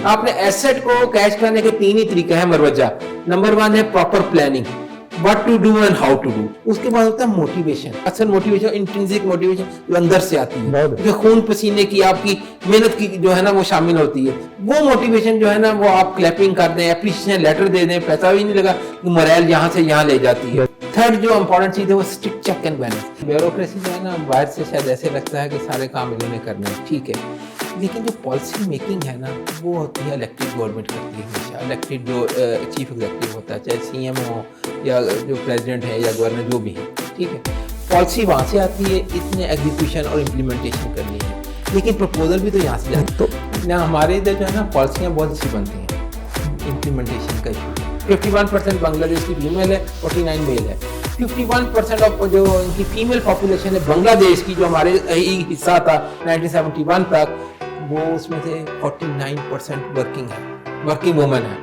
آپ نے ایسٹ کو کیچ کرنے کے 3 ہی طریقے ہیں مروجہ. نمبر 1 ہے proper planning, what to do and how to do. اس کے بعد ہوتا ہے موٹیویشن. اصل موٹیویشن انٹرنسک موٹیویشن جو اندر سے آتی ہے, جو خون پسینے کی آپ کی محنت کی جو ہے نا وہ شامل ہوتی ہے. وہ موٹیویشن جو ہے نا وہ آپ کلیپنگ کر دیں, اپریشیشن لیٹر دے دیں, پیسہ بھی نہیں لگا, موریل یہاں سے یہاں لے جاتی ہے. تھرڈ جو امپورٹنٹ چیز ہے وہ strict check and balance. Bureaucracy جو ہے نا باہر سے شاید ایسے لگتا ہے کہ سارے کام انہوں نے کرنے ہیں, ٹھیک ہے, لیکن جو پالیسی میکنگ ہے نا وہ ہوتی ہے الیکٹڈ گورنمنٹ کرتی ہے ہمیشہ. الیکٹڈ جو چیف ایگزیکٹو ہوتا ہے, چاہے سی ایم ہو یا جو پریزیڈنٹ ہے یا گورنر جو بھی ہے, ٹھیک ہے, پالیسی وہاں سے آتی ہے, اتنے ایگزیکیوشن اور امپلیمنٹیشن کرنی ہے, لیکن پروپوزل بھی تو یہاں سے جاتا ہے. تو ہمارے ادھر جو ہے نا پالیسیاں بہت اچھی بنتی ہیں, امپلیمنٹیشن کا ایشو. 51% بنگلہ دیش کی فیمیل ہے, 49 میل ہے. 51% آف جو ان کی فیمیل پاپولیشن ہے بنگلہ دیش کی, جو ہمارے حصہ تھا 1971 تک, وہ اس میں سے 49% ورکنگ ہے, ورکنگ وومن ہے.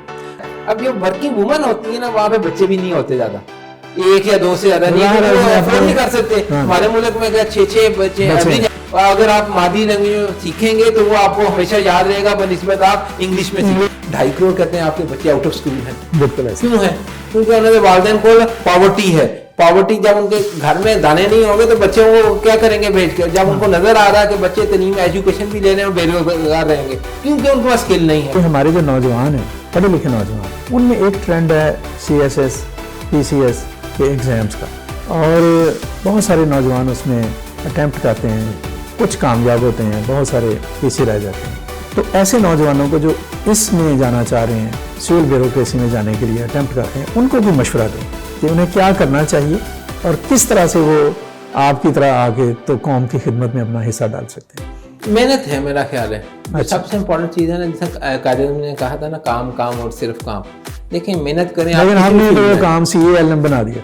اب جو ورکنگ وومن ہوتی ہے نا وہاں پہ بچے بھی نہیں ہوتے زیادہ, 1 یا 2 سے زیادہ نہیں کر سکتے. ہمارے ملک میں 6 بچے ایوریج. اگر آپ مادری لینگویج سیکھیں گے تو وہ آپ کو ہمیشہ یاد رہے گا بنسبت آپ انگلش میں سیکھیں. 2.5 کروڑ کہتے ہیں آپ کے بچے آؤٹ آف اسکول ہیں. بالکل کیوں ہے؟ کیونکہ انہوں نے والدین کو پاورٹی ہے. پاورٹی جب ان کے گھر میں دانے نہیں ہوں گے تو بچے وہ کیا کریں گے بھیج کے, جب ان کو نظر آ رہا ہے کہ بچے تعلیم ایجوکیشن بھی لے رہے ہیں اور بے روزگار رہیں گے کیونکہ ان کے پاس اسکل نہیں ہے. ہمارے جو نوجوان ہیں, پڑھے لکھے نوجوان, ان میں ایک ٹرینڈ ہے CSS PCS کے ایگزامس کا, اور بہت سارے نوجوان اس میں اٹیمپٹ کرتے ہیں, کچھ کامیاب ہوتے ہیں, بہت سارے پیچھے رہ جاتے ہیں. تو ایسے نوجوانوں کو جو اس میں جانا چاہ رہے ہیں, سول بیوروکریسی میں جانے کے لیے اٹیمپٹ کرتے ہیں, ان کو بھی مشورہ دیں کہ انہیں کیا کرنا چاہیے اور کس طرح سے وہ آپ کی طرح آگے تو قوم کی خدمت میں اپنا حصہ ڈال سکتے ہیں. محنت ہے میرا خیال ہے. سب سے امپورٹنٹ چیز ہے نا, جیسے قائد اعظم نے کہا تھا نا, کام کام اور صرف کام. دیکھیں محنت کریں. لیکن ہم نے تو کام CALM بنا دیا.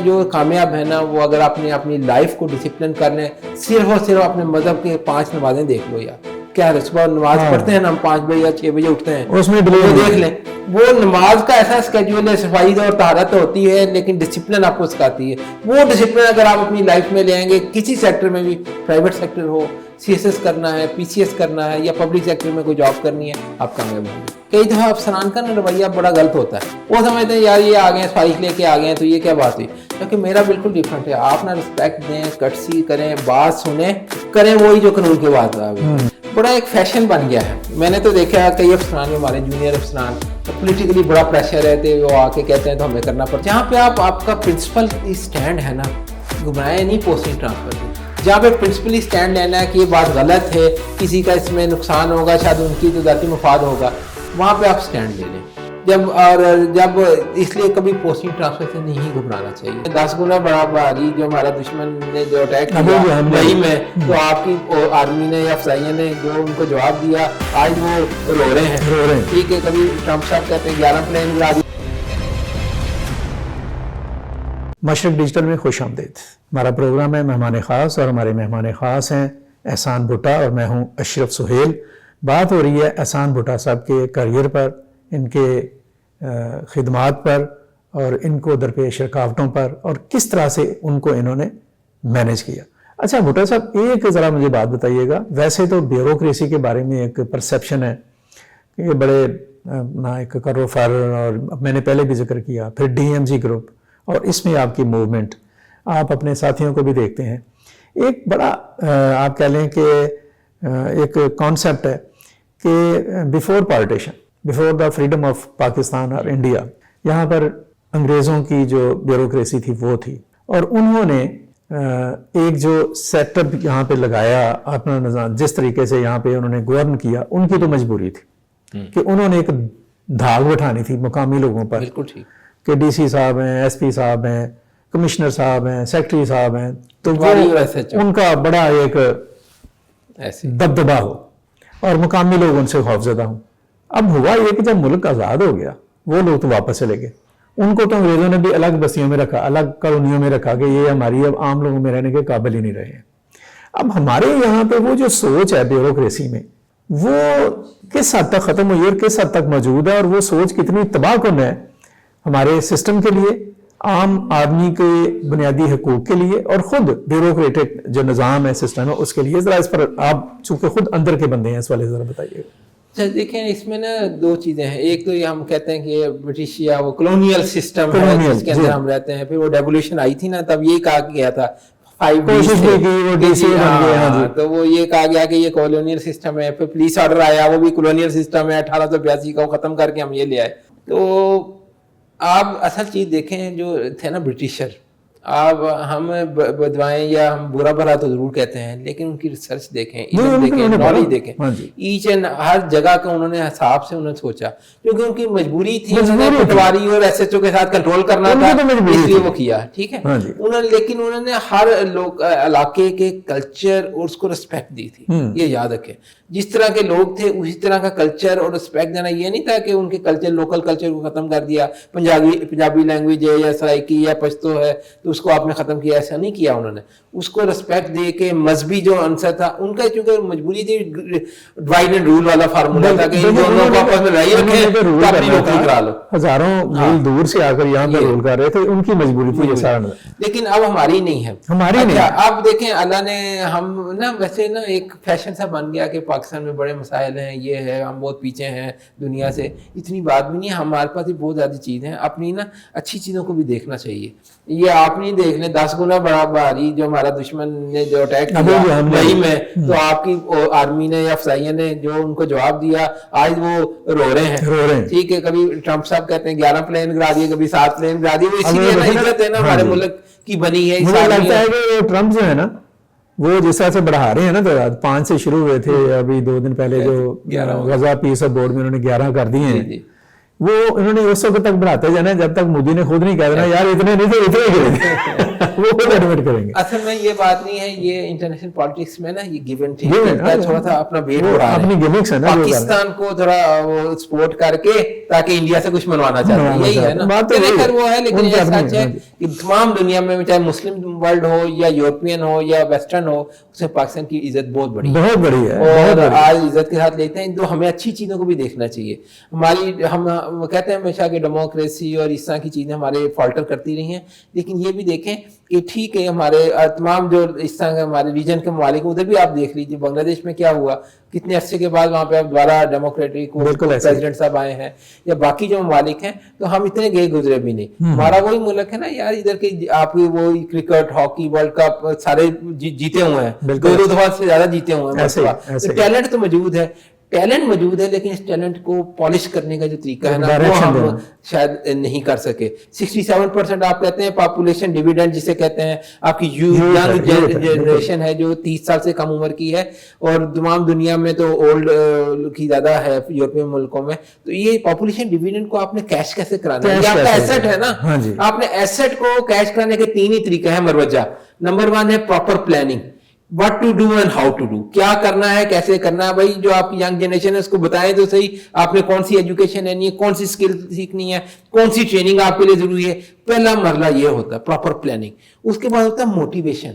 جو کامیاب ہے نا وہ اگر آپ نے اپنی لائف کو ڈسپلن کرنے, صرف اور صرف اپنے مذہب کے 5 نمازیں دیکھ لو یار, کیا صبح نماز پڑھتے ہیں نا ہم 5 بجے یا 6 بجے اٹھتے ہیں, اس میں دیکھ لیں وہ نماز کا ایسا اسکیڈول ہے, صفائی اور طہارت ہوتی ہے لیکن ڈسپلن آپ کو سکھاتی ہے. وہ ڈسپلن اگر آپ اپنی لائف میں لے آئیں گے, کسی سیکٹر میں بھی, پرائیویٹ سیکٹر ہو, CSS کرنا ہے, PCS کرنا ہے, یا پبلک سیکٹر میں کوئی جاب کرنی ہے, آپ کامیاب ہوں گے. کئی دفعہ افسران کا نا رویہ بڑا غلط ہوتا ہے, وہ سمجھتے ہیں یار یہ آ گئے ہیں فائل لے کے آ گئے ہیں تو یہ کیا بات ہوئی, کیونکہ میرا بالکل ڈفرینٹ ہے. آپ نا رسپیکٹ دیں, کٹسی کریں, بات سنیں, کریں وہی جو قانون کے بعد بڑا ایک فیشن بن گیا ہے. میں نے تو دیکھا ہے کئی افسران, ہمارے جونیئر افسران, پولیٹیکلی بڑا پریشر ہے تو وہ آ کے کہتے ہیں تو ہمیں کرنا پڑتا ہے. جہاں پہ آپ کا پرنسپل اسٹینڈ ہے نا, گمراہ نہیں پوسٹنگ ٹرانسفر کی, جہاں پہ پرنسپلی اسٹینڈ لینا ہے کہ یہ بات غلط ہے, کسی کا اس میں نقصان ہوگا, شاید ان کی تو ذاتی مفاد ہوگا, وہاں پہ آپ اسٹینڈ لے لیں. جب اس لیے کبھی پوسٹنگ ٹرانسفر سے نہیں گھبرانا چاہیے. 10 گنا بڑا بھاری جو ہمارا دشمن نے جو اٹیک کیا مئی میں, تو آپ کی آرمی نے یا افسائیوں نے جو ان کو جواب دیا, آج وہ رو رہے ہیں. ٹھیک ہے, کبھی ٹرمپ صاحب کہتے ہیں 11 پلین اڑا دی. مشرق ڈیجیٹل میں خوش آمدید. ہمارا پروگرام ہے مہمان خاص, اور ہمارے مہمان خاص ہیں احسان بھٹا اور میں ہوں اشرف سہیل. بات ہو رہی ہے احسان بھٹا صاحب کے کیریئر پر, ان کے خدمات پر, اور ان کو درپیش رکاوٹوں پر, اور کس طرح سے ان کو انہوں نے مینیج کیا. اچھا بھٹا صاحب, ایک ذرا مجھے بات بتائیے گا. ویسے تو بیوروکریسی کے بارے میں ایک پرسیپشن ہے کہ یہ بڑے نا ایک کرو فر, اور میں نے پہلے بھی ذکر کیا, پھر DMG گروپ, اور اس میں آپ کی موومنٹ, آپ اپنے ساتھیوں کو بھی دیکھتے ہیں. ایک بڑا آپ کہہ لیں کہ ایک کانسیپٹ ہے کہ before partition, before the freedom of Pakistan اور انڈیا, یہاں پر انگریزوں کی جو بیوروکریسی تھی وہ تھی, اور انہوں نے ایک جو سیٹ اپ یہاں پہ لگایا اپنا نظام, جس طریقے سے یہاں پہ انہوں نے گورن کیا, ان کی تو مجبوری تھی کہ انہوں نے ایک دھاگ بٹھانی تھی مقامی لوگوں پر. بالکل ٹھیک کہ DC صاحب ہیں, SP صاحب ہیں, کمشنر صاحب ہیں, سیکٹری صاحب ہیں, تو ان کا بڑا ایک دبدبا ہو اور مقامی لوگ ان سے خوفزدہ ہوں. اب ہوا یہ کہ جب ملک آزاد ہو گیا, وہ لوگ تو واپس چلے گئے. ان کو تو انگریزوں نے بھی الگ بستیوں میں رکھا, الگ کالونیوں میں رکھا کہ یہ ہماری اب عام لوگوں میں رہنے کے قابل ہی نہیں رہے ہیں. اب ہمارے یہاں پہ وہ جو سوچ ہے بیوروکریسی میں, وہ کس حد تک ختم ہوئی اور کس حد تک موجود ہے, اور وہ سوچ کتنی تباہ کن ہے ہمارے سسٹم کے لیے, عام آدمی کے بنیادی حقوق کے لیے اور خود بیوروکریٹک جو نظام ہے سسٹم ہے اس کے لیے. ذرا اس پر آپ چونکہ خود اندر کے بندے ہیں اس والے ذرا بتائیے. دیکھیں اس میں نا دو چیزیں ہیں. ایک تو یہ ہم کہتے ہیں کہ برٹش یا وہ کلونیل سسٹم ہے جس کے اندر ہم رہتے ہیں. پھر وہ ڈیولیوشن آئی تھی نا تب یہ کہا گیا تھا تو وہ یہ کہا گیا کہ یہ کالونیل سسٹم ہے. پھر پولیس آرڈر آیا وہ بھی کالونیل سسٹم ہے 1882 کا, وہ ختم کر کے ہم یہ لے آئے. تو آپ اصل چیز دیکھیں جو تھے نا برٹشر, آپ ہم بدوائیں یا ہم برا بھلا تو ضرور کہتے ہیں لیکن ان کی ریسرچ دیکھیں, علم دیکھیں, نالج دیکھیں, ایچ اینڈ ہر جگہ کا انہوں نے حساب سے انہوں نے سوچا کیونکہ ان کی مجبوری تھی, پٹواری اور ایس ایچ او کے ساتھ کنٹرول کرنا تھا اس لیے وہ کیا. ٹھیک ہے لیکن انہوں نے ہر لوگ علاقے کے کلچر اور اس کو رسپیکٹ دی تھی. یہ یاد رکھیں جس طرح کے لوگ تھے اسی طرح کا کلچر اور رسپیکٹ دینا. یہ نہیں تھا کہ ان کے کلچر لوکل کلچر کو ختم کر دیا, پنجابی لینگویج ہے یا سرائکی یا پشتو ہے تو اس کو آپ نے ختم کیا. ایسا نہیں کیا انہوں نے, اس کو رسپیکٹ دے کے مذہبی جو عنصر تھا ان کا, چونکہ مجبوری تھی, ڈیوائڈ اینڈ رول والا فارمولا تھا کہ دونوں کو آپس میں لڑائی رکھیں تو اپنی نوکری کرا لو. ہزاروں میل دور سے آ کر یہاں پر رول کر رہے تھے, ان کی مجبوری تھی یہ سارا. لیکن اب ہماری نہیں ہے, ہماری نہیں. اب دیکھیں اللہ نے ہم نا ویسے نا ایک فیشن سا بن گیا کہ پاکستان میں بڑے مسائل ہیں, یہ ہے, ہم بہت پیچھے ہیں دنیا سے. اتنی بات بھی نہیں ہے, ہمارے پاس بھی بہت زیادہ چیز ہیں. اپنی نا اچھی چیزوں کو بھی دیکھنا چاہیے. یہ آپ نہیں دیکھ لیں 10 گنا بڑا بھاری جو ہمارا دشمن نے جو اٹیک کیا مئی میں, تو آپ کی آرمی نے یا افسائیوں نے جو ان کو جواب دیا آج وہ رو رہے ہیں. ٹھیک ہے, کبھی ٹرمپ صاحب کہتے ہیں 11 پلین گرا دیے, کبھی 7 پلین گرا دیے. وہ اسی لیے نا عزت ہے نا ہمارے ملک کی بنی ہے. مجھے لگتا ہے کہ وہ ٹرمپ جو ہے نا وہ جس طرح سے بڑھا رہے ہیں نا, تو 5 سے شروع ہوئے تھے, ابھی 2 دن پہلے جو غزہ پیس آف بورڈ میں انہوں نے 11 کر دیے ہیں, وہ انہوں نے اس وقت تک بڑھاتے جانا جب تک مودی نے خود نہیں کہہ دینا یار اتنے نہیں تھے اتنے وہ خود ایڈمٹ کریں گے. اصل میں یہ بات نہیں ہے, یہ انٹرنیشنل پالیٹکس میں نا یہ گیو اینڈ ٹیک تھوڑا سا اپنا ویٹ بڑھا رہے ہیں. پاکستان کو تھوڑا وہ سپورٹ کر کے تاکہ انڈیا سے کچھ منوانا چاہتے ہیں, یہی ہے نا. خیر وہ ہے, لیکن یہ سچ ہے کہ تمام دنیا میں چاہے مسلم ورلڈ ہو یا یورپین ہو یا ویسٹرن ہو, اس میں پاکستان کی عزت بہت بڑی ہے اور آج عزت کے ساتھ لیتے ہیں. تو ہمیں اچھی چیزوں کو بھی دیکھنا چاہیے. ہماری ہم کہتے ہیں ہمیشہ کہ ڈیموکریسی اور اس طرح کی چیزیں ہمارے فالٹر کرتی رہی ہیں, لیکن یہ بھی دیکھیں کہ ٹھیک ہے ہمارے تمام جو اس طرح کے ہمارے ریجن کے ممالک ادھر بھی آپ دیکھ لیجیے بنگلہ دیش میں کیا ہوا, کتنے عرصے کے بعد وہاں پہ اب دوبارہ ڈیموکریٹک پریزیڈنٹ صاحب آئے ہیں, یا باقی جو ممالک ہیں تو ہم اتنے گئے گزرے بھی نہیں. ہمارا وہی ملک ہے نا یار, ادھر کے آپ کی وہ کرکٹ ہاکی ورلڈ کپ سارے جیتے ہوئے ہیں, 2 دفعہ سے زیادہ جیتے ہوئے ہیں. ٹیلنٹ تو موجود ہے, لیکن اس ٹیلنٹ کو پالش کرنے کا جو طریقہ ہے نا وہ ہم شاید نہیں کر سکے. 67% آپ کہتے ہیں پاپولیشن ڈیویڈنڈ جسے کہتے ہیں, آپ کی ینگ جنریشن ہے جو 30 سال سے کم عمر کی ہے, اور تمام دنیا میں تو اولڈ کی زیادہ ہے یورپین ملکوں میں. تو یہ پاپولیشن ڈیویڈنڈ کو آپ نے کیش کیسے کرانا ہے؟ یہ آپ کا ایسٹ ہے نا. آپ نے ایسٹ کو کیش کرانے کے 3 ہی طریقے ہیں مروجہ. نمبر 1 ہے proper planning, what to do and how to do, کیا کرنا ہے کیسے کرنا ہے. بھائی جو آپ کی ینگ جنریشن ہے اس کو بتائیں تو صحیح, آپ نے کون سی ایجوکیشن لینی ہے, کون سی اسکل سیکھنی ہے, کون سی ٹریننگ آپ کے لیے ضروری ہے. پہلا مرحلہ یہ ہوتا ہے پراپر پلاننگ. اس کے بعد ہوتا ہے موٹیویشن.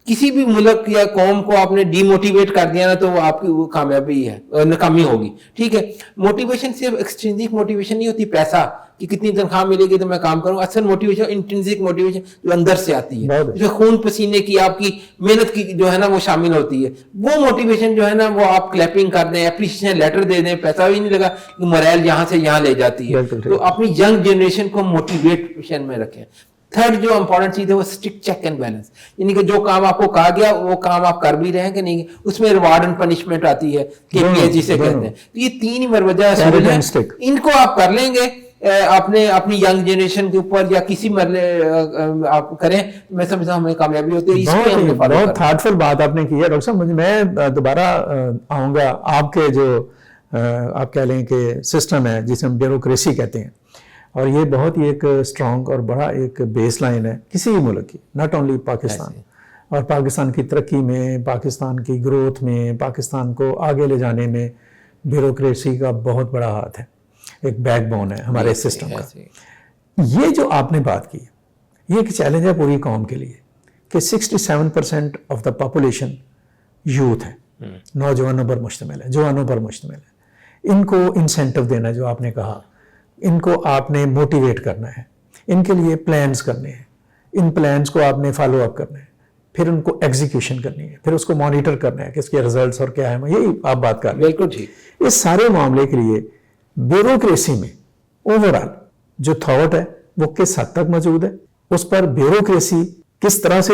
کسی بھی ملک یا قوم کو آپ نے ڈی موٹیویٹ کر دیا نا تو وہ آپ کی وہ کامیابی ہے, ناکامی ہوگی. ٹھیک ہے, موٹیویشن صرف ایکسٹرینسک موٹیویشن نہیں ہوتی, پیسہ کہ کتنی تنخواہ ملے گی تو میں کام کروں. اصل موٹیویشن انٹرنسک موٹیویشن جو اندر سے آتی ہے, جو خون پسینے کی آپ کی محنت کی جو ہے نا وہ شامل ہوتی ہے. وہ موٹیویشن جو ہے نا وہ آپ کلیپنگ کر دیں, اپریشیشن لیٹر دے دیں, پیسہ بھی نہیں لگا, موریل یہاں سے یہاں لے جاتی ہے. تو اپنی ینگ جنریشن کو موٹیویشن میں رکھیں. تھرڈ جو امپورٹنٹ چیز ہے وہ اسٹرکٹ چیک اینڈ بیلنس, یعنی کہ جو کام آپ کو کہا گیا وہ کام آپ کر بھی رہے ہیں کہ نہیں, اس میں ریوارڈ اینڈ پنشمنٹ آتی ہے, KPI جسے کہتے ہیں. تو یہ 3 ہی مروجہ اصول ہیں, ان کو آپ کر لیں گے اپنے اپنی ینگ جنریشن کے اوپر یا کسی مرحلے آپ کریں, میں سمجھتا ہوں ہمیں کامیابی ہوتی ہے. اس کو ہم بہت تھاٹفل بات آپ نے کی ہے ڈاکٹر صاحب. میں دوبارہ آؤں گا آپ کے جو آپ کہہ لیں کہ سسٹم ہے جسے ہم بیوروکریسی کہتے ہیں, اور یہ بہت ہی ایک اسٹرانگ اور بڑا ایک بیس لائن ہے کسی بھی ملک کی, ناٹ اونلی پاکستان. اور پاکستان کی ترقی میں, پاکستان کی گروتھ میں, پاکستان کو آگے لے جانے میں بیوروکریسی کا بہت بڑا ہاتھ ہے, ایک بیک بون ہے ہمارے سسٹم کا. یہ جو آپ نے بات کی یہ ایک چیلنج ہے پوری قوم کے لیے کہ 67% آف دا پاپولیشن یوتھ ہے, نوجوانوں پر مشتمل ہے, جوانوں پر مشتمل ہے. ان کو انسینٹو دینا جو آپ نے کہا, ان کو آپ نے موٹیویٹ کرنا ہے. ان کے لیے پلانز کرنے ہیں, ان پلانز کو آپ نے فالو اپ کرنا ہے, پھر ان کو ایگزیکیوشن کرنی ہے, پھر اس کو مانیٹر کرنا ہے کہ اس کے ریزلٹس اور کیا ہے, یہی آپ بات کر رہے ہیں. بالکل ٹھیک. اس سارے معاملے کے لیے بیوروکریسی میں اوور آل جو تھاٹ ہے وہ کس حد تک موجود ہے, اس پر بیوروکریسی کس طرح سے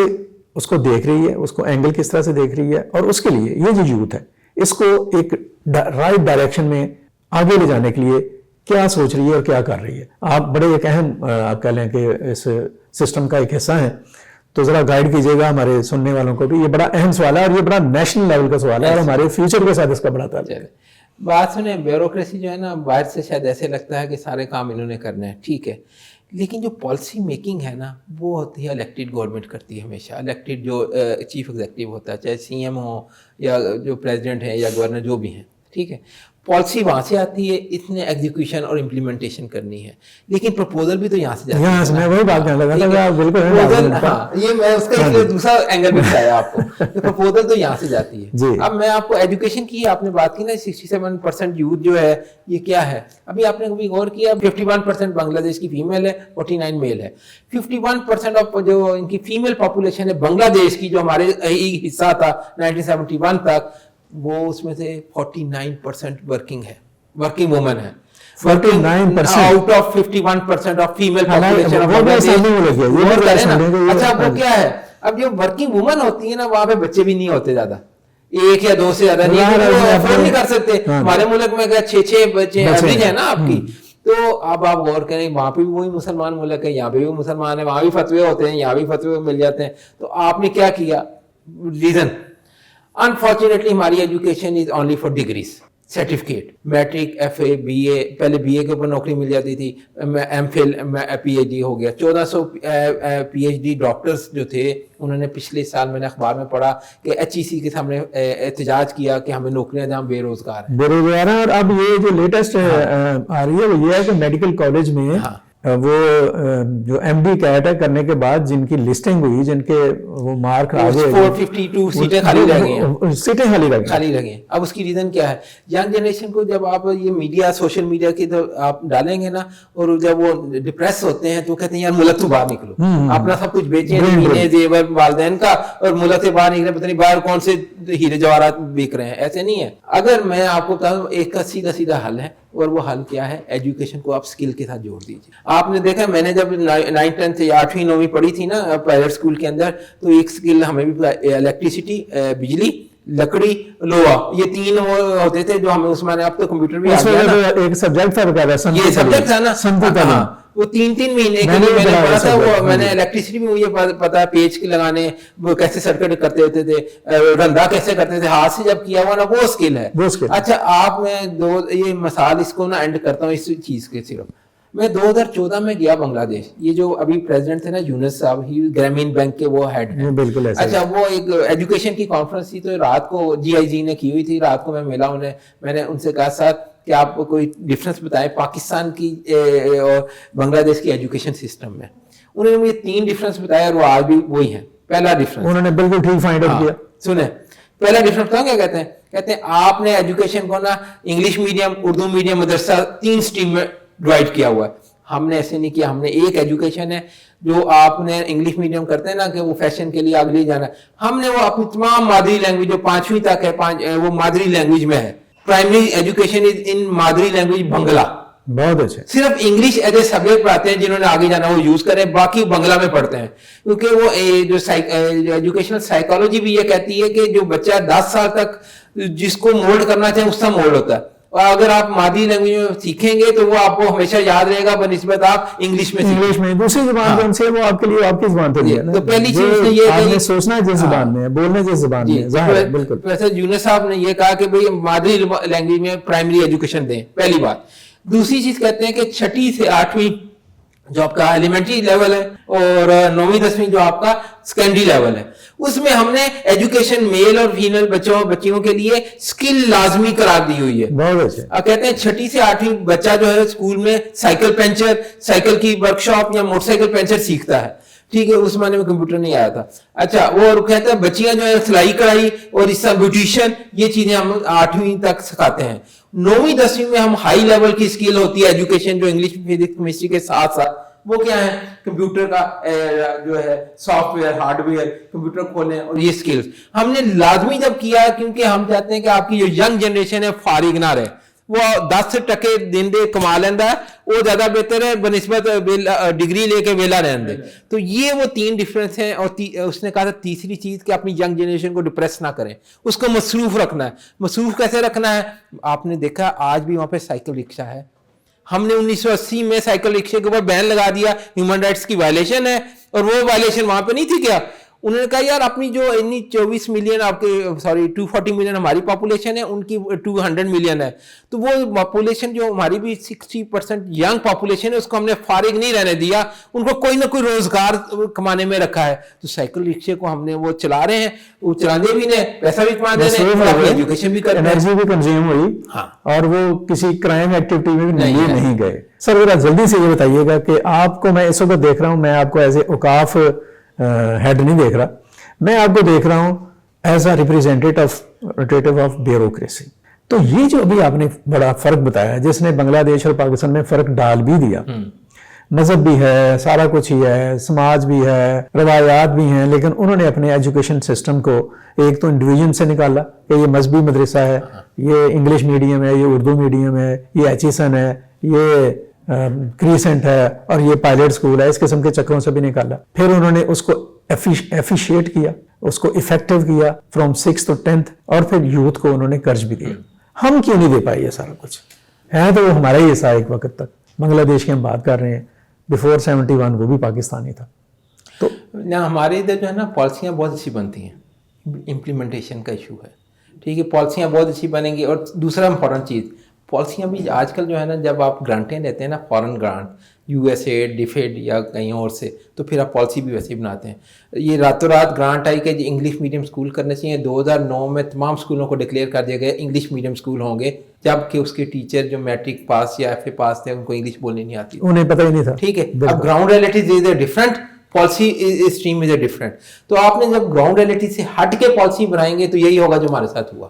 اس کو دیکھ رہی ہے, اس کو اینگل کس طرح سے دیکھ رہی ہے, اور اس کے لیے یہ جو یوتھ ہے اس کو ایک رائٹ ڈائریکشن میں آگے لے جانے کے لیے کیا سوچ رہی ہے اور کیا کر رہی ہے. آپ بڑے ایک اہم آپ کہہ لیں کہ اس سسٹم کا ایک حصہ ہیں, تو ذرا گائیڈ کیجیے گا ہمارے سننے والوں کو بھی. یہ بڑا اہم سوال ہے اور یہ بڑا نیشنل لیول کا سوال ہے اور ہمارے فیوچر کے ساتھ اس کا بڑا تعلق ہے. بات سنیں, بیوروکریسی جو ہے نا باہر سے شاید ایسے لگتا ہے کہ سارے کام انہوں نے کرنے ہیں, ٹھیک ہے, لیکن جو پالیسی میکنگ ہے نا وہ ہوتی ہے الیکٹڈ گورنمنٹ کرتی ہے ہمیشہ. الیکٹڈ جو چیف ایگزیکٹو ہوتا ہے, چاہے سی ایم ہو یا جو پریزیڈنٹ ہے یا گورنر جو بھی ہیں, ٹھیک ہے, پالیسی وہاں سے آتی ہے, اتنے ایگزیکیوشن اور امپلیمنٹیشن کرنی ہے, لیکن پرپوزل بھی تو یہاں سے جاتی ہے. میں وہی بات کرنے لگا تھا, بالکل. ہاں, یہ میں اس کا دوسرا اینگل بھی بتایا آپ کو, پرپوزل تو یہاں سے جاتی ہے. اب میں آپ کو ایجوکیشن کی آپ نے بات کی نا, 67% یوتھ جو ہے یہ کیا ہے, ابھی آپ نے کبھی غور کیا 51% بنگلہ دیش کی فیمیل ہے, 49 میل ہے. 51% آف جو ان کی فیمیل پاپولیشن ہے بنگلہ دیش کی, جو ہمارے حصہ تھا 1971 تک, وہ اس میں سے 49% ورکنگ ہے, ورکنگ وومن ہے. 49% out of 51% of female population of Bangladesh. اچھا وہ کیا ہے, اب جو ورکنگ وومن ہوتی ہے نا وہاں پہ بچے بھی نہیں ہوتے زیادہ, ایک یا دو سے زیادہ نہیں, افورڈ نہیں کر سکتے. ہمارے ملک میں 6 بچے ایوریج ہے نا آپ کی. تو اب آپ غور کریں, وہاں پہ بھی وہی مسلمان ملک ہے, یہاں پہ بھی مسلمان ہے, وہاں بھی فتوے ہوتے ہیں, یہاں بھی فتوے مل جاتے ہیں. تو آپ نے کیا کیا, ریزن انفارچونیٹلی ہماری education is only for degrees, certificate, matric, F A, B A, پہلے بی اے کے اوپر نوکری مل جاتی تھی, M phil, P H D ہو گیا. 1400 پی ایچ ڈی ڈاکٹرز جو تھے انہوں نے پچھلے سال میں نے اخبار میں پڑھا کہ ایچ ای سی کے سامنے احتجاج کیا کہ ہمیں نوکریاں دیں, ہم بے روزگار ہیں. اور اب یہ جو لیٹسٹ آ رہی ہے وہ یہ ہے کہ میڈیکل کالج میں وہ جو ایم ڈی کیٹ کرنے کے بعد جن کی لسٹنگ ہوئی, جن کے وہ مارک آگے 452 سیٹیں خالی رہ گئی ہیں, سیٹیں خالی رہ گئی ہیں. اب اس کی ریزن کیا ہے, ینگ جنریشن کو جب آپ یہ میڈیا, سوشل میڈیا کی تو آپ ڈالیں گے نا, اور جب وہ ڈپریس ہوتے ہیں تو کہتے ہیں یار ملک تو باہر نکلو, اپنا سب کچھ بیچیں, زمینیں, زیور والدین کا, اور ملک سے باہر نکلے, پتہ نہیں باہر کون سے ہیرے جواہرات بیک رہے ہیں. ایسے نہیں ہے. اگر میں آپ کو کہوں ایک کا سیدھا حل ہے, اور وہ حل کیا ہے, ایجوکیشن کو آپ سکل کے ساتھ جوڑ دیجیے. آپ نے دیکھا, میں نے جب 9th 10th یا 8ویں 9ویں پڑھی تھی نا پرائیویٹ اسکول کے اندر, تو ایک سکل ہمیں بھی الیکٹریسٹی, بجلی, لکڑی, لوہا, یہ 3 ہوتے تھے جو ہمیں اس میں. اب تو کمپیوٹر بھی آ گیا نا, ایک سبجیکٹ تھا, یہ سبجیکٹ تھا نا, وہ 3 مہینے کے لیے میں نے پڑھا تھا. وہ میں نے الیکٹریسٹی بھی مجھے پتا, پیچ لگانے وہ کیسے سرکٹ کرتے ہوتے تھے, رندا کیسے کرتے تھے, ہاتھ سے جب کیا ہوا نا, وہ اسکل ہے. اچھا آپ میں یہ مثال اس کو نا اینڈ کرتا ہوں اس چیز کے. صرف میں 2014 میں گیا بنگلہ دیش, یہ جو ابھی پریزیڈنٹ تھے نا یونس صاحب, ہی گرامین بینک کے وہ ہیڈ ہیں. بالکل. اچھا وہ ایک ایجوکیشن کی کانفرنس تھی, تو رات کو جی آئی جی نے کی ہوئی تھی, رات کو میں ملا انہیں, میں نے ان سے کہا سر کہ آپ کو کوئی ڈفرینس بتائیں پاکستان کی اور بنگلہ دیش کی ایجوکیشن سسٹم میں. انہوں نے مجھے 3 ڈفرینس بتایا اور وہ آج بھی وہی ہیں. پہلا ڈفرینس انہوں نے بالکل ٹھیک فائنڈ آؤٹ کیا. سنیں, پہلا ڈفرینس کیا کہتے ہیں, کہتے ہیں آپ نے ایجوکیشن کو نا انگلش میڈیم, اردو میڈیم, مدرسہ 3 اسٹریم میں ڈیوائڈ کیا ہوا ہے. ہم نے ایسے نہیں کیا, ہم نے ایک ایجوکیشن ہے جو آپ نے انگلش میڈیم کرتے ہیں نا کہ وہ فیشن کے لیے آگے جانا ہے, ہم نے وہ اپنی تمام مادری لینگویج جو 5ویں تک ہے وہ مادری لینگویج میں ہے. پرائمری ایجوکیشن از ان مادری لینگویج بنگلہ. بہت اچھا. صرف انگلش ایز اے سبجیکٹ پڑھاتے ہیں, جنہوں نے آگے جانا وہ یوز کریں, باقی بنگلہ میں پڑھتے ہیں. کیونکہ وہ جو ایجوکیشنل سائیکالوجی بھی یہ کہتی ہے کہ جو بچہ 10 سال تک جس کو مولڈ کرنا چاہے اس کا مولڈ ہوتا ہے, اور اگر آپ مادری لینگویج میں سیکھیں گے تو وہ آپ کو ہمیشہ یاد رہے گا بنسبت آپ انگلش میں دوسری زبان سے, وہ آپ کے لیے آپ کی زبان تو ہے. تو پہلی چیز یہ آپ نے سوچنا جس زبان میں, بولنے جس زبان میں. بالکل. پروفیسر یونس صاحب نے یہ کہا کہ بھئی مادری لینگویج میں پرائمری ایجوکیشن دیں, پہلی بات. دوسری چیز کہتے ہیں کہ 6 سے 8ویں جو آپ کا ایلیمنٹری لیول ہے, اور 9ویں 10ویں جو آپ کا سیکنڈری لیول ہے, اس میں ہم نے ایجوکیشن میل اور فیمیل بچیوں کے لیے سکل لازمی قرار دی ہوئی ہے. بہت اچھا. کہتے ہیں 6 سے 8ویں بچہ جو ہے اسکول میں سائیکل پنچر, سائیکل کی ورکشاپ یا موٹر سائیکل پنچر سیکھتا ہے. ٹھیک ہے, اس زمانے میں کمپیوٹر نہیں آیا تھا. اچھا وہ کہتے ہیں بچیاں جو ہے سلائی کڑھائی اور اس طرح بیوٹیشین, یہ چیزیں ہم 8ویں تک سکھاتے ہیں. 9ویں 10ویں میں ہم ہائی لیول کی اسکل ہوتی ہے ایجوکیشن, جو انگلش فزکس کیمسٹری کے ساتھ ساتھ وہ کیا ہے کمپیوٹر کا جو ہے soft where hard where computer کھولیں اور یہ سکلز ہم نے لازمی جب کیا ہے کیونکہ ہم چاہتے ہیں کہ آپ کی جو ینگ جنریشن ہے فارغ نہ رہے وہ 10% دن دے کما لینا ہے وہ زیادہ بہتر ہے بنسبت ڈگری لے کے ویلا رہنے دے. تو یہ وہ 3 ڈفرینس ہیں. اور اس نے کہا تھا تیسری چیز کہ اپنی ینگ جنریشن کو ڈپریس نہ کریں اس کو مصروف رکھنا ہے. مصروف کیسے رکھنا ہے آپ نے دیکھا آج بھی وہاں پہ سائیکل رکشہ ہے. ہم نے 1980 میں سائیکل رکشے کے اوپر بین لگا دیا ہیومن رائٹس کی وائلیشن ہے اور وہ وائلیشن وہاں پہ نہیں تھی کیا. انہوں نے کہا یار اپنی جو 24 ملین آپ کے 240 ملین ہماری پاپولیشن ہے ان کی 200 ملین ہے تو وہ پاپولیشن جو ہماری بھی 60% ینگ پاپولیشن ہے اس کو ہم نے فارغ نہیں رہنے دیا ان کو کوئی نہ کوئی روزگار کمانے میں رکھا ہے. تو سائیکل رکشے کو ہم نے وہ چلا رہے ہیں وہ چلانے بھی نے پیسہ بھی کما دے رہے ہیں ایجوکیشن بھی کر رہے ہیں انرجی بھی کنزیوم ہوئی اور وہ کسی کرائم ایکٹیویٹی میں بھی نہیں گئے. سر ذرا جلدی سے یہ بتائیے گا کہ آپ کو میں اس وقت دیکھ رہا ہوں میں آپ کو ایز اے اوقاف ہیڈ نہیں دیکھ رہا میں آپ کو دیکھ رہا ہوں as a representative of bureaucracy. تو یہ جو ابھی آپ نے بڑا فرق بتایا جس نے بنگلہ دیش اور پاکستان میں فرق ڈال بھی دیا مذہب بھی ہے سارا کچھ ہی ہے سماج بھی ہے روایات بھی ہیں لیکن انہوں نے اپنے ایجوکیشن سسٹم کو ایک تو ڈویژن سے نکالا کہ یہ مذہبی مدرسہ ہے یہ انگلش میڈیم ہے یہ اردو میڈیم ہے یہ ایچیسن ہے یہ کریسنٹ ہے اور یہ پائلٹ سکول ہے اس قسم کے چکروں سے بھی نکالا. پھر انہوں نے اس کو ایفیشیٹ کیا اس کو افیکٹو کیا فرام 6th to 10th اور پھر یوتھ کو انہوں نے قرض بھی دیا. ہم کیوں نہیں دے پائے یہ سارا کچھ ہے تو وہ ہمارا ہی حصہ ایک وقت تک بنگلہ دیش کی ہم بات کر رہے ہیں بیفور 71 وہ بھی پاکستانی تھا. تو ہمارے ادھر جو ہے نا پالیسیاں بہت اچھی بنتی ہیں امپلیمنٹیشن کا ایشو ہے ٹھیک ہے پالیسیاں بہت اچھی بنیں گی. اور دوسرا امپورٹنٹ چیز پالیسیاں بھی آج کل جو ہے نا جب آپ گرانٹیں لیتے ہیں نا فارن گرانٹ USA ڈیفیڈ یا کہیں اور سے تو پھر آپ پالیسی بھی ویسے ہی بناتے ہیں. یہ راتوں رات گرانٹ آئی کہ انگلش میڈیم اسکول کرنے چاہیے 2009 میں تمام اسکولوں کو ڈکلیئر کر دیا گیا انگلش میڈیم اسکول ہوں گے جبکہ اس کے ٹیچر جو میٹرک پاس یا FA پاس تھے ان کو انگلش بولنی نہیں آتی انہیں پتہ ہی نہیں تھا ٹھیک ہے. اب ground realities is different policy stream is a different. تو آپ نے جب گراؤنڈ ریئلٹی سے ہٹ کے پالیسی بنائیں گے تو یہی ہوگا جو ہمارے ساتھ ہوا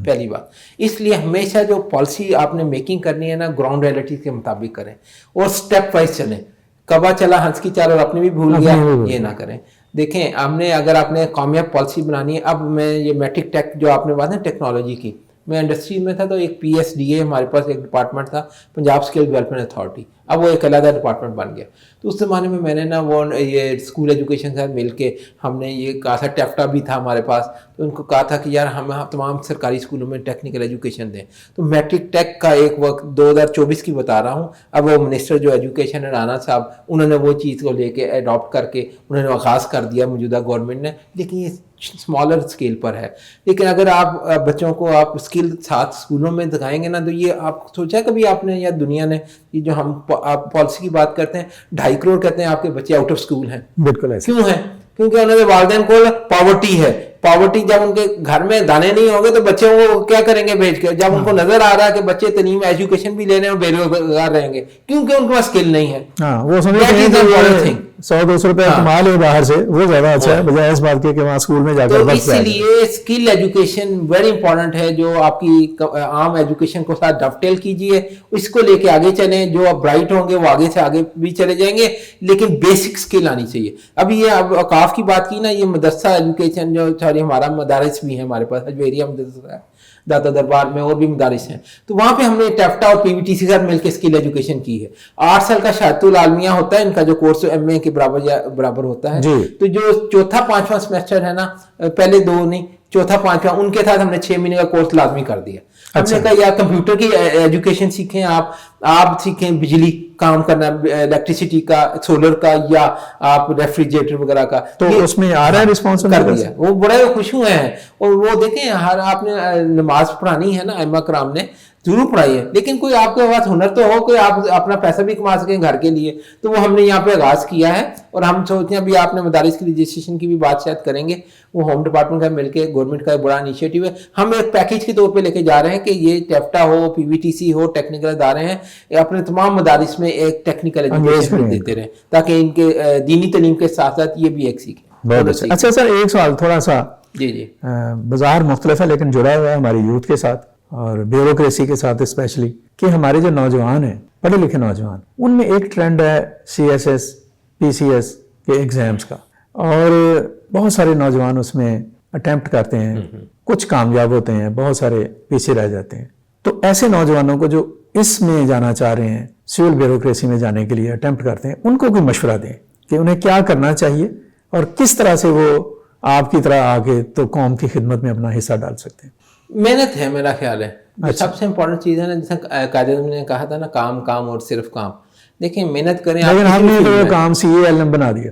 پہلی بات. اس لیے ہمیشہ جو پالیسی آپ نے میکنگ کرنی ہے نا گراؤنڈ ریئلٹی کے مطابق کریں اور اسٹیپ وائز چلیں. کبا چلا ہنس کی چال اور اپنے بھی بھول گیا یہ نہ کریں. دیکھیں ہم نے اگر آپ نے کامیاب پالیسی بنانی ہے اب میں یہ میٹرک ٹیک جو آپ نے بات ہے ٹیکنالوجی کی میں انڈسٹری میں تھا تو ایک PSDA ہمارے پاس ایک ڈپارٹمنٹ تھا پنجاب اسکل ڈیولپمنٹ اتھارٹی اب وہ ایک علیحدہ ڈپارٹمنٹ بن گیا. تو اس زمانے میں نے نا وہ یہ اسکول ایجوکیشن کے ساتھ مل کے ہم نے یہ کہا تھا ٹیفٹا بھی تھا ہمارے پاس تو ان کو کہا تھا کہ یار ہم تمام سرکاری اسکولوں میں ٹیکنیکل ایجوکیشن دیں. تو میٹرک ٹیک کا ایک وقت 2024 کی بتا رہا ہوں اب وہ منسٹر جو ایجوکیشن ہے رانا صاحب انہوں نے وہ چیز کو لے کے اڈاپٹ کر کے انہوں نے آغاز کر دیا موجودہ گورنمنٹ نے. لیکن یہ اسمالر اسکیل پر ہے لیکن اگر آپ بچوں کو آپ اسکل ساتھ اسکولوں میں دکھائیں گے نا تو یہ آپ سوچا کبھی آپ نے یا دنیا نے یہ جو ہم آپ پالیسی کی بات کرتے ہیں 2.5 کروڑ کہتے ہیں آپ کے بچے آؤٹ آف اسکول ہیں. بالکل ایسے کیوں ہیں کیونکہ انہوں نے والدین کو پاورٹی ہے. پاورٹی جب ان کے گھر میں دانے نہیں ہوں گے تو بچے وہ کیا کریں گے بھیج کے جب ان کو نظر آ رہا ہے کہ بچے تعلیم ایجوکیشن بھی لے رہے ہیں اور بے روزگار رہیں گے کیونکہ ان کے پاس اسکل نہیں ہے. وہ سمجھتے 100-200 روپے کما لے باہر سے وہ زیادہ اچھا ہے بجائے اس بات کے کہ وہاں اسکول میں جا کر بس. اس لیے اسکل ایجوکیشن ویری امپورٹنٹ ہے جو آپ کی عام ایجوکیشن کو ساتھ ڈفٹیل کیجیے اس کو لے کے آگے چلیں. جو آپ برائٹ ہوں گے وہ آگے سے آگے بھی چلے جائیں گے لیکن بیسک اسکل آنی چاہیے. ابھی یہ اب اوقاف کی بات کی نا یہ مدرسہ ایجوکیشن جو ساری ہمارا مدارس بھی ہیں ہمارے پاس اجویریا مدرسہ ہے داتا دربار میں اور بھی مدارس ہیں تو وہاں پہ ہم نے ٹیفٹا اور PVTC کے ساتھ مل کے اسکل ایجوکیشن کی ہے. 8 سال کا شہادت العالمیہ ہوتا ہے ان کا جو کورس MA کے برابر ہوتا ہے. تو جو چوتھا 5واں سیمسٹر ہے نا پہلے 2 نہیں چوتھا 5واں ان کے ساتھ ہم نے 6 مہینے کا کورس لازمی کر دیا. ہم نے کہا یا کمپیوٹر کی ایجوکیشن سیکھیں آپ سیکھیں بجلی کام کرنا الیکٹریسٹی کا سولر کا یا آپ ریفریجریٹر وغیرہ کا. تو اس میں آ رہا ہے رسپانس کر دیا وہ بڑے خوش ہوئے ہیں. اور وہ دیکھیں ہر آپ نے نماز پڑھانی ہے نا ائمہ کرام نے ضرور پڑھائی ہے لیکن کوئی آپ کے پاس ہنر تو ہو کہ آپ اپنا پیسہ بھی کما سکیں گھر کے لیے. تو وہ ہم نے یہاں پہ آغاز کیا ہے اور ہم سوچتے ہیں ابھی آپ نے مدارس کی رجسٹریشن کی بھی بات شاید کریں گے وہ ہوم ڈپارٹمنٹ کا مل کے گورنمنٹ کا بڑا انیشیٹو ہے. ہم ایک پیکیج کے طور پہ لے کے جا رہے ہیں کہ یہ ٹیفٹا ہو PVTC ہو ٹیکنیکل ادارے ہیں اپنے تمام مدارس میں ایک ٹیکنیکل ایجوکیشن دیتے رہیں تاکہ ان کے دینی تعلیم کے ساتھ ساتھ یہ بھی ایک سیکھیں. اچھا سر ایک سوال تھوڑا سا جی بازار مختلف ہے لیکن جڑا ہوا ہے ہماری یوتھ کے ساتھ اور بیوروکریسی کے ساتھ اسپیشلی کہ ہمارے جو نوجوان ہیں پڑھے لکھے نوجوان، ان میں ایک ٹرینڈ ہے CSS PCS کے ایگزامز کا، اور بہت سارے نوجوان اس میں اٹیمپٹ کرتے ہیں، کچھ کامیاب ہوتے ہیں، بہت سارے پیچھے رہ جاتے ہیں. تو ایسے نوجوانوں کو جو اس میں جانا چاہ رہے ہیں، سول بیوروکریسی میں جانے کے لیے اٹیمپٹ کرتے ہیں، ان کو کوئی مشورہ دیں کہ انہیں کیا کرنا چاہیے اور کس طرح سے وہ آپ کی طرح آگے تو قوم کی خدمت میں اپنا حصہ ڈال سکتے ہیں. محنت ہے میرا خیال ہے جو سب سے امپورٹنٹ چیز ہے نا، جیسے قائد اعظم نے کہا تھا نا، کام کام اور صرف کام. دیکھیں محنت کریں، لیکن ہم نے تو وہ کام CALM بنا دیا.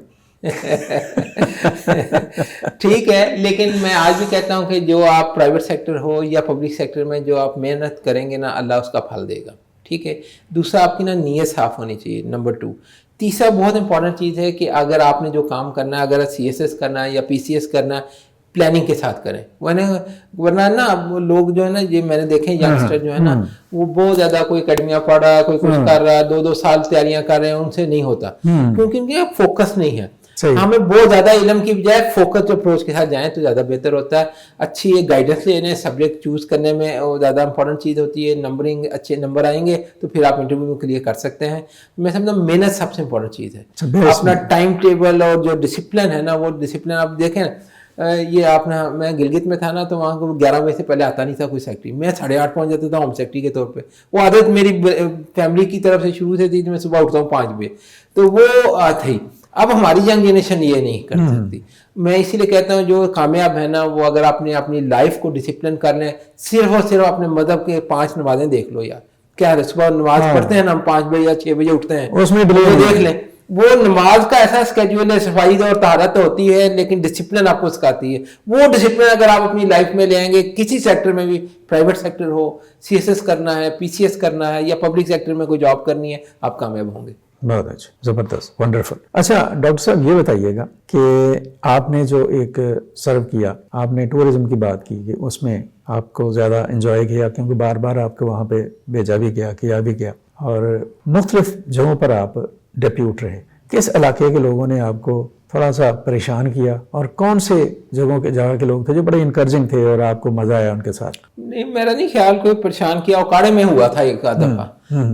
ٹھیک ہے، لیکن میں آج بھی کہتا ہوں کہ جو آپ پرائیویٹ سیکٹر ہو یا پبلک سیکٹر میں جو آپ محنت کریں گے نا، اللہ اس کا پھل دے گا. ٹھیک ہے. دوسرا آپ کی نا نیت صاف ہونی چاہیے، نمبر 2. تیسرا بہت امپورٹنٹ چیز ہے کہ اگر آپ نے جو کام کرنا ہے، اگر CSS کرنا ہے یا PCS کرنا ہے، پلاننگ کے ساتھ کریں. ورنہ نا اب لوگ جو ہے نا، یہ میں نے دیکھے ینگسٹر جو ہے نا، وہ بہت زیادہ کوئی اکیڈمیا پڑھ رہا ہے، کوئی کچھ کر رہا ہے، 2 سال تیاریاں کر رہے ہیں، ان سے نہیں ہوتا کیونکہ ان کے فوکس نہیں ہے. ہمیں بہت زیادہ علم کی بجائے فوکس اپروچ کے ساتھ جائیں تو زیادہ بہتر ہوتا ہے. اچھی ایک گائیڈنس لینے، سبجیکٹ چوز کرنے میں وہ زیادہ امپورٹنٹ چیز ہوتی ہے. نمبرنگ، اچھے نمبر آئیں گے تو پھر آپ انٹرویو میں کلیئر کر سکتے ہیں. میں سمجھتا ہوں محنت سب سے امپورٹنٹ چیز ہے. اپنا ٹائم ٹیبل اور جو ڈسپلن ہے نا، وہ ڈسپلن آپ دیکھیں. یہ آپ نے، میں گلگت میں تھا نا، تو وہاں کو 11 بجے سے پہلے آتا نہیں تھا کوئی سیکٹری. میں 8:30 پہنچ جاتا تھا ہوم سیکٹری کے طور پہ. وہ عادت میری فیملی کی طرف سے شروع سے تھی کہ میں صبح اٹھتا ہوں 5 بجے، تو وہ تھی. اب ہماری ینگ جنریشن یہ نہیں کر سکتی. میں اسی لیے کہتا ہوں جو کامیاب ہے نا، وہ اگر اپنی لائف کو ڈسپلن کر لیں، صرف اور صرف اپنے مذہب کے 5 نمازیں دیکھ لو یار. کیا ہے، صبح نماز پڑھتے ہیں نا ہم 5 بجے یا 6 بجے اٹھتے ہیں، اس میں دیکھ لیں. وہ نماز کا ایسا اسکیجول ہے، صفائی اور طہارت ہوتی ہے، لیکن ڈسپلن آپ کو سکھاتی ہے. وہ ڈسپلن اگر آپ اپنی لائف میں لے آئیں گے، کسی سیکٹر میں بھی، پرائیویٹ سیکٹر ہو، CSS کرنا ہے، PCS کرنا ہے، یا پبلک سیکٹر میں کوئی جاب کرنی ہے، آپ کامیاب ہوں گے. بہت اچھا، زبردست، ونڈرفل. اچھا ڈاکٹر صاحب یہ بتائیے گا کہ آپ نے جو ایک سرو کیا، آپ نے ٹورزم کی بات کی کہ اس میں آپ کو زیادہ انجوائے کیا کیونکہ بار بار آپ کو وہاں پہ بھیجا بھی گیا، کیا بھی گیا، اور مختلف جگہوں پر آپ ڈیپیوٹ رہے. کس علاقے کے لوگوں نے آپ کو تھوڑا سا پریشان کیا، اور کون سے جگہ کے لوگ تھے جو بڑے انکریجنگ تھے اور آپ کو مزہ آیا ان کے ساتھ؟ نہیں، میرا نہیں خیال کوئی پریشان کیا. اوکاڑے میں ہوا تھا ایک دفعہ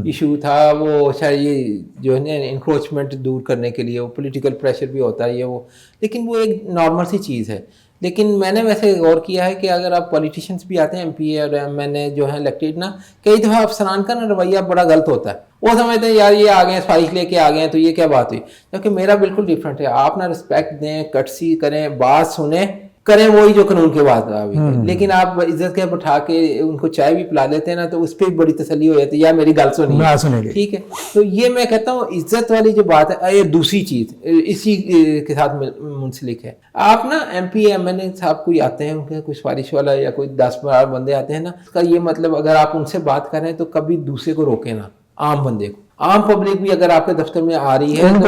ایشو تھا، وہ شاید یہ جو ہے نا انکروچمنٹ دور کرنے کے لیے، وہ پولیٹیکل پریشر بھی ہوتا ہے وہ، لیکن وہ ایک نارمل سی چیز ہے. لیکن میں نے ویسے غور کیا ہے کہ اگر آپ پولیٹیشینس بھی آتے ہیں MP اور MNA جو ہیں الیکٹڈ نا، کئی دفعہ افسران کا نا رویہ بڑا غلط ہوتا ہے. وہ سمجھتے ہیں یار یہ آ گئے سفارش لے کے آ گئے ہیں تو یہ کیا بات ہوئی. کیونکہ میرا بالکل ڈفرینٹ ہے. آپ نا رسپیکٹ دیں، کٹسی کریں، بات سنیں، کریں وہی جو قانون کے بعد آ. لیکن آپ عزت کے بٹھا کے ان کو چائے بھی پلا دیتے ہیں نا، تو اس پہ بڑی تسلی ہو جاتی ہے یار میری گل سنی. ٹھیک ہے، تو یہ میں کہتا ہوں عزت والی جو بات ہے، یہ دوسری چیز اسی کے ساتھ منسلک ہے. آپ نا MP MNA صاحب کوئی آتے ہیں، ان کے کوئی سفارش والا یا کوئی 10-12 بندے آتے ہیں نا، اس کا یہ مطلب اگر آپ ان سے بات کریں تو کبھی دوسرے کو روکیں نا. عام بندے کو، عام پبلک بھی اگر آپ کے دفتر میں آ رہی ہے تو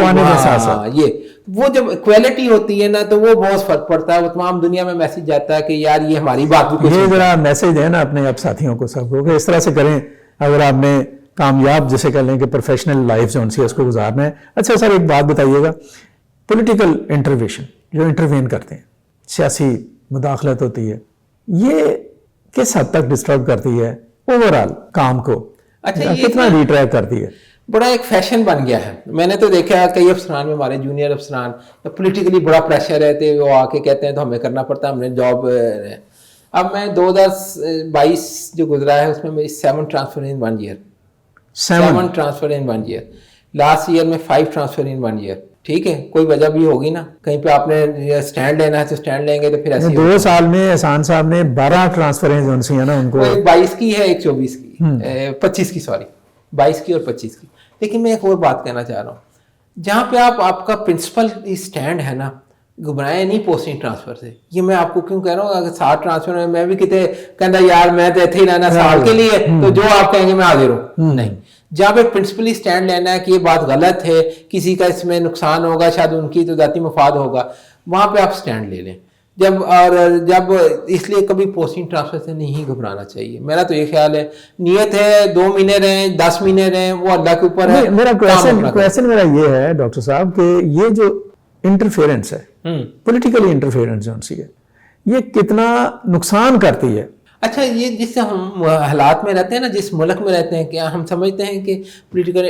یہ وہ جب کوالٹی ہوتی ہے نا، تو وہ بہت فرق پڑتا ہے. وہ تمام دنیا میں میسج جاتا ہے کہ یار یہ ہماری بات بھی یہ ذرا میسج ہے نا اپنے اب ساتھیوں کو، سب کو، کہ اس طرح سے کریں اگر آپ نے کامیاب جسے کہہ لیں کہ پروفیشنل لائف جو ان سے اس کو گزارنا ہے. اچھا سر ایک بات بتائیے گا، پولیٹیکل انٹرویشن جو انٹروین کرتے ہیں، سیاسی مداخلت ہوتی ہے، یہ کس حد تک ڈسٹرب کرتی ہے اوور آل کام کو؟ اچھا، یہ کتنا ریٹریکٹ کرتی ہے؟ بڑا ایک فیشن بن گیا ہے. میں نے تو دیکھا ہے کئی افسران میں، ہمارے جونیئر افسران، پولیٹیکلی بڑا پریشر رہتے، وہ آ کے کہتے ہیں تو ہمیں کرنا پڑتا ہے، ہم نے جاب. اب میں 2022 جو گزرا ہے اس میں میری 7 ٹرانسفر ان 1 ایئر. 7 ٹرانسفر ان 1 ایئر. لاسٹ ایئر میں 5 ٹرانسفر ان 1 ایئر. ٹھیک ہے، کوئی وجہ بھی ہوگی نا، کہیں پہ آپ نے اسٹینڈ لینا ہے تو اسٹینڈ لیں گے، تو پھر ایسے 2 سال میں احسان صاحب نے 12 ٹرانسفرنس جو سی ہیں نا ان کو، ایک 22 کی ہے، ایک 24 کی، 25 کی، سوری 22 کی اور 25 کی. لیکن میں ایک اور بات کہنا چاہ رہا ہوں، جہاں پہ آپ کا پرنسپل اسٹینڈ ہے نا، گھبرائے نہیں پوسٹنگ ٹرانسفر سے. یہ میں آپ کو کیوں کہہ رہا ہوں، اگر 7 ٹرانسفر میں بھی کتے کہنا یار میں تو ایتھے ہی رہنا سال کے لیے، تو جو آپ کہیں گے میں حاضر ہوں. نہیں، جہاں پہ پرنسپلی اسٹینڈ لینا ہے کہ یہ بات غلط ہے، کسی کا اس میں نقصان ہوگا، شاید ان کی تو ذاتی مفاد ہوگا، وہاں پہ آپ اسٹینڈ لے لیں. جب اس لیے کبھی پوسٹنگ ٹرانسفر سے نہیں گھبرانا چاہیے. میرا تو یہ خیال ہے، نیت ہے 2 مہینے رہیں، 10 مہینے رہیں، وہ اللہ کے اوپر ہے. میرا کویسچن میرا یہ ہے ڈاکٹر صاحب کہ یہ جو انٹرفیئرنس ہے، پولیٹیکل انٹرفیئرنس جو سی ہے، یہ کتنا نقصان کرتی ہے اچھا یہ جس سے ہم حالات میں رہتے ہیں نا، جس ملک میں رہتے ہیں، کیا ہم سمجھتے ہیں کہ پولیٹیکل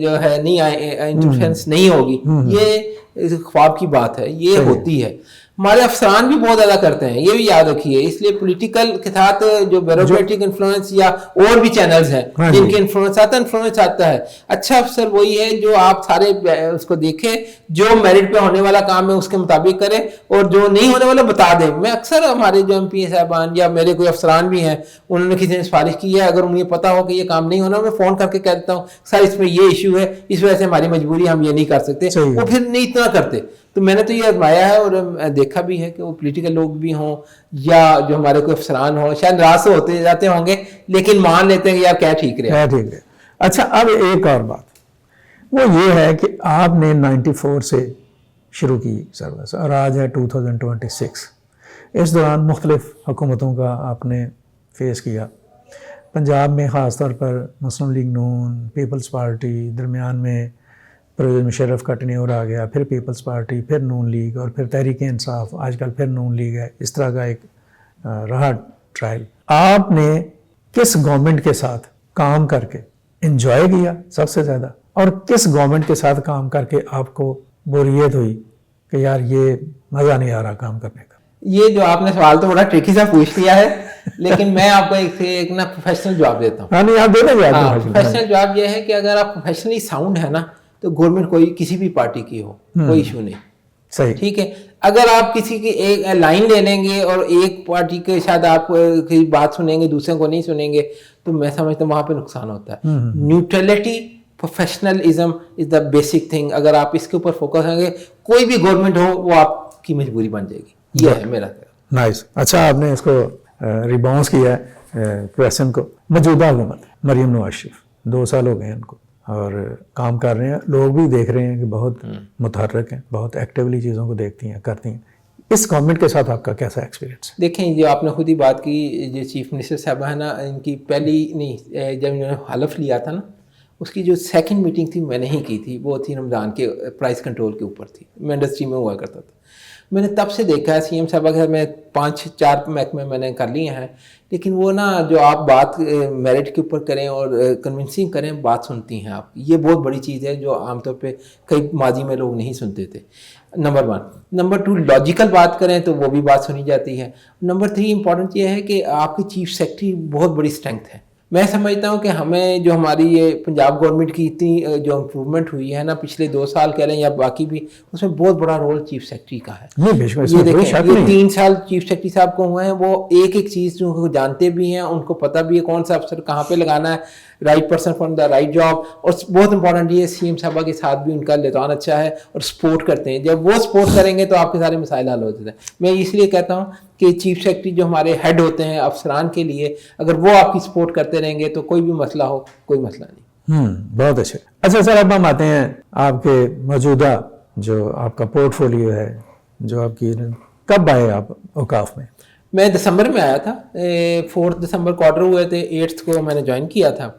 جو ہے نہیں انٹرفیرنس نہیں ہوگی، یہ خواب کی بات ہے، یہ ہوتی ہے. ہمارے افسران بھی بہت زیادہ کرتے ہیں، یہ بھی یاد رکھیے. اس لیے پولیٹیکل کے ساتھ جو بیوروکریٹک انفلوئنس یا اور بھی چینلز ہیں جن کے انفلوئنس آتا ہے. اچھا افسر وہی ہے جو آپ سارے اس کو دیکھیں، جو میرٹ پہ ہونے والا کام ہے اس کے مطابق کرے، اور جو نہیں ہونے والا بتا دیں. میں اکثر ہمارے جو ایم پی صاحبان یا میرے کوئی افسران بھی ہیں، انہوں نے کسی نے سفارش کی ہے، اگر مجھے پتا ہو کہ یہ کام نہیں ہونا، میں فون کر کے کہہ دیتا ہوں سر اس میں یہ ایشو ہے، اس وجہ سے ہماری مجبوری، ہم یہ نہیں کر سکتے. وہ پھر نہیں اتنا کرتے. تو میں نے تو یہ آزمایا ہے اور دیکھا بھی ہے کہ وہ پولیٹیکل لوگ بھی ہوں یا جو ہمارے کوئی افسران ہوں، شاید ناراض سے ہوتے جاتے ہوں گے لیکن مان لیتے ہیں کہ یار کیا ٹھیک رہے. اچھا اب ایک اور بات وہ یہ ہے کہ آپ نے 94 سے شروع کی سروس اور آج ہے 2026. اس دوران مختلف حکومتوں کا آپ نے فیس کیا. پنجاب میں خاص طور پر مسلم لیگ نون، پیپلز پارٹی، درمیان میں پرویز مشرف کا ٹینیور آ گیا، پھر پیپلز پارٹی، پھر نون لیگ اور پھر تحریک انصاف، آج کل پھر نون لیگ ہے. اس طرح کا ایک رہا ٹرائل. آپ نے کس گورنمنٹ کے ساتھ کام کر کے انجوائے کیا سب سے زیادہ، اور کس گورنمنٹ کے ساتھ کام کر کے آپ کو بوریت ہوئی کہ یار یہ مزہ نہیں آ رہا کام کرنے کا؟ یہ جو آپ نے سوال تو بڑا ٹرکی سا پوچھ لیا ہے، لیکن میں آپ کو ایک نا پروفیشنل جواب دیتا ہوں. پروفیشنل جواب یہ ہے کہ اگر آپ پروفیشنلی ساؤنڈ ہے نا تو گورنمنٹ کوئی کسی بھی پارٹی کی ہو کوئی ایشو نہیں. صحیح، ٹھیک ہے. اگر آپ کسی کی ایک لائن لے لیں گے اور ایک پارٹی کے شاید آپ کی بات سنیں گے دوسرے کو نہیں سنیں گے تو میں سمجھتا ہوں وہاں پہ نقصان ہوتا ہے. Neutrality, professionalism is the basic thing. اگر آپ اس کے اوپر فوکس کریں گے کوئی بھی گورنمنٹ ہو وہ آپ کی مجبوری بن جائے گی. یہ ہے میرا خیال. نائس. اچھا آپ نے اس کو ریباؤنس کیا ہے کویسچن کو. موجودہ حکومت مریم نواز شریف 2 سال ہو گئے ہیں ان کو اور کام کر رہے ہیں، لوگ بھی دیکھ رہے ہیں کہ بہت متحرک ہیں، بہت ایکٹیولی چیزوں کو دیکھتی ہیں کرتی ہیں. اس گورنمنٹ کے ساتھ آپ کا کیسا ایکسپیرینس؟ دیکھیں جو آپ نے خود ہی بات کی، جو چیف منسٹر صاحبہ ہے نا، ان کی پہلی نہیں جب انہوں نے حلف لیا تھا نا، اس کی جو سیکنڈ میٹنگ تھی میں نے ہی کی تھی، وہ تھی رمضان کے پرائز کنٹرول کے اوپر تھی. میں انڈسٹری میں ہوا کرتا تھا. میں نے تب سے دیکھا ہے سی ایم صاحبہ کے میں 5-4 محکمے میں نے کر لیے ہیں، لیکن وہ نا جو آپ بات میرٹ کے اوپر کریں اور کنونسنگ کریں، بات سنتی ہیں آپ. یہ بہت بڑی چیز ہے جو عام طور پہ کئی ماضی میں لوگ نہیں سنتے تھے. نمبر 1. نمبر 2 لاجیکل بات کریں تو وہ بھی بات سنی جاتی ہے. نمبر 3 امپورٹنٹ یہ ہے کہ آپ کی چیف سیکرٹری بہت بڑی اسٹرینتھ ہے. میں سمجھتا ہوں کہ ہمیں جو ہماری یہ پنجاب گورنمنٹ کی اتنی جو امپرومنٹ ہوئی ہے نا پچھلے 2 سال کہہ لیں یا باقی بھی، اس میں بہت بڑا رول چیف سیکرٹری کا ہے. یہ دیکھیں یہ 3 سال چیف سیکرٹری صاحب کو ہوئے ہیں، وہ ایک ایک چیز جو جانتے بھی ہیں، ان کو پتہ بھی ہے کون سا افسر کہاں پہ لگانا ہے، right person for the right job. اور بہت امپورٹنٹ یہ سی ایم صاحبہ کے ساتھ بھی ان کا لطان اچھا ہے اور سپورٹ کرتے ہیں. جب وہ سپورٹ کریں گے تو آپ کے سارے مسائل حل ہو جاتے ہیں. میں اس لیے کہتا ہوں کہ چیف سیکرٹری جو ہمارے ہیڈ ہوتے ہیں افسران کے لیے، اگر وہ آپ کی سپورٹ کرتے رہیں گے تو کوئی بھی مسئلہ ہو کوئی مسئلہ نہیں. بہت اچھا. اچھا سر اب ہم آتے ہیں آپ کے موجودہ جو آپ کا پورٹ فولیو ہے، جو آپ کی، کب آئے آپ اوقاف میں؟ میں دسمبر میں آیا تھا. 4 دسمبر کوارٹر ہوئے تھے، 8 کو میں نے جوائن کیا تھا.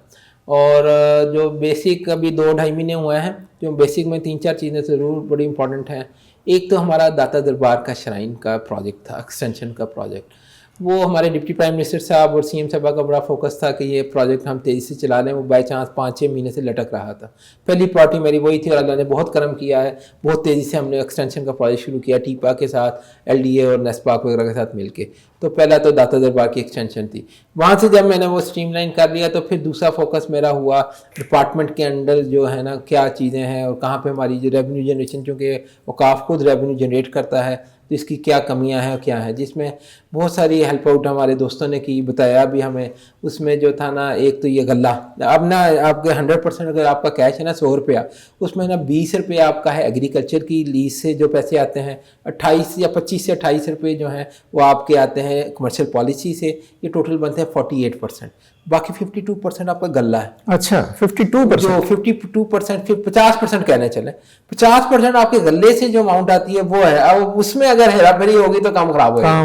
اور جو بیسک ابھی 2-2.5 مہینے ہوئے ہیں، جو بیسک میں 3-4 چیزیں ضرور بڑی امپورٹنٹ ہیں. ایک تو ہمارا داتا دربار کا شرائن کا پروجیکٹ تھا، ایکسٹینشن کا پروجیکٹ. وہ ہمارے ڈپٹی پرائم منسٹر صاحب اور سی ایم صاحبہ کا بڑا فوکس تھا کہ یہ پروجیکٹ ہم تیزی سے چلا لیں. وہ بائی چانس 5-6 مہینے سے لٹک رہا تھا. پہلی پارٹی میری وہی تھی اور اللہ نے بہت کرم کیا ہے، بہت تیزی سے ہم نے ایکسٹینشن کا پروجیکٹ شروع کیا ٹیپا کے ساتھ، LDA اور نیسپاک وغیرہ کے ساتھ مل کے. تو پہلا تو داتا دربار کی ایکسٹینشن تھی. وہاں سے جب میں نے وہ اسٹریم لائن کر لیا تو پھر دوسرا فوکس میرا ہوا ڈپارٹمنٹ کے انڈر جو ہے نا کیا چیزیں ہیں اور کہاں پہ ہماری جو ریونیو جنریشن، چونکہ اوقاف خود ریونیو جنریٹ کرتا ہے تو اس کی کیا کمیاں ہیں اور کیا ہیں، جس میں بہت ساری ہیلپ آؤٹ ہمارے دوستوں نے کی، بتایا بھی ہمیں. اس میں جو تھا نا ایک تو یہ غلہ، اب نا آپ کے 100% اگر آپ کا کیش ہے نا 100 روپیہ، اس میں نا 20 روپیہ آپ کا ہے ایگریکلچر کی لیز سے جو پیسے آتے ہیں، 28 یا 25 سے 28 روپے جو ہیں وہ آپ کے آتے ہیں کمرشل پالیسی سے. یہ ٹوٹل بنتے ہیں 48%. باقی 52% آپ کا غلہ ہے. اچھا 52%؟ جو 52%، 50% کہنے چلیں، 50% آپ کے غلے سے جو اماؤنٹ آتی ہے وہ ہے. اب اس میں اگر ہیرا پھیری ہوگی تو کام خراب ہوگا.